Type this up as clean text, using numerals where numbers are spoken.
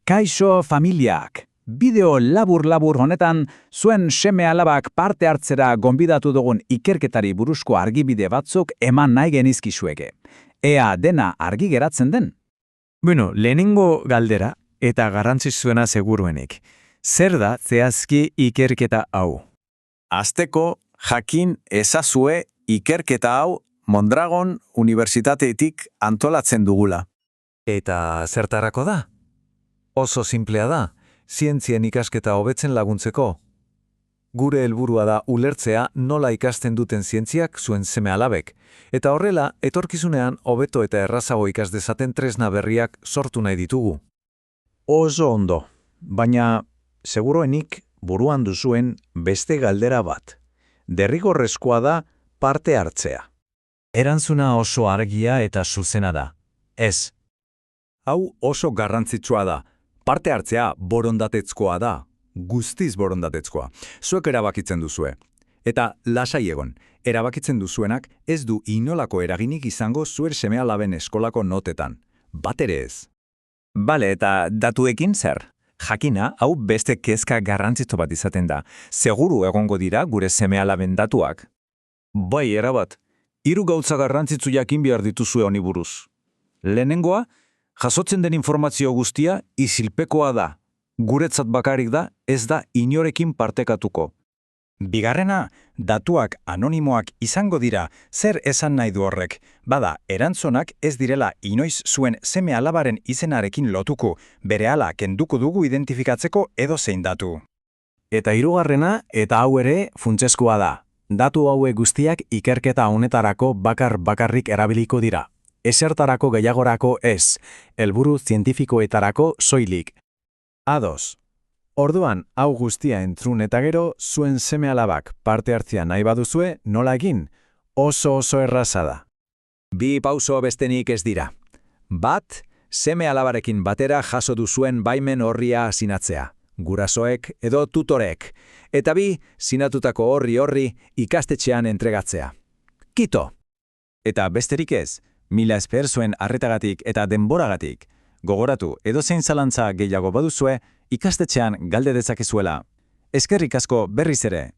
Kaixo familiak! Bideo labur-labur honetan, zuen seme-alabak parte hartzera gonbidatu dugun ikerketari buruzko argibide batzuk eman nahi genizkizueke. Ea dena argi geratzen den? Bueno, lehenengo galdera eta garrantzitsuena seguruenik. Zer da zehazki ikerketa hau? Hasteko, jakin ezazue ikerketa hau Mondragon Unibertsitatetik antolatzen dugula. Eta zertarako da? Oso sinplea da, zientzien ikasketa hobetzen laguntzeko. Gure helburua da ulertzea nola ikasten duten zientziak zuen seme-alabek, eta horrela, etorkizunean hobeto eta errazago ikas dezaten tresna berriak sortu nahi ditugu. Oso ondo, baina seguruenik buruan duzuen beste galdera bat. Derrigorrezkoa da parte hartzea. Erantzuna oso argia eta zuzena da. Ez. Hau oso garrantzitsua da. Parte hartzea borondatezkoa da. Guztiz borondatezkoa. Zuek erabakitzen duzue. Eta lasai egon, erabakitzen duzuenak ez du inolako eraginik izango zuer seme-alaben eskolako notetan. Bat ere ez. Bale, eta datuekin zer? Jakina, hau beste kezka garrantzitsu bat izaten da. Seguru egongo dira gure seme-alaben datuak. Bai, erabat. 3 gauza garrantzitsu jakin behar dituzue honi buruz. Lehenengoa, jasotzen den informazio guztia isilpekoa da. Guretzat bakarrik da, ez da inorekin partekatuko. Bigarrena, datuak anonimoak izango dira, zer esan nahi du horrek. Bada, erantzonak ez direla inoiz zuen seme-alabaren izenarekin lotuko, berehala kenduko dugu identifikatzeko edozein datu. Eta hirugarrena, eta hau ere funtsezkoa da. Datu hauek guztiak ikerketa honetarako bakarrik erabiliko dira. Ezertarako gehiagorako ez, helburu zientifikoetarako soilik. Ados. Orduan, hau guztia entzun eta gero, zuen seme-alabak parte hartzea nahi baduzue, nola egin? Oso erraza da. 2 pauso bestenik ez dira. Bat, seme-alabarekin batera jaso duzuen baimen orria sinatzea. Gurasoek edo tutorek. Eta 2, sinatutako horri ikastetxean entregatzea. Kito! Eta besterik ez, mila esker zuen arretagatik eta denboragatik. Gogoratu, edozein zalantza gehiago baduzue, ikastetxean galde dezakezuela. Eskerrik asko berriz ere.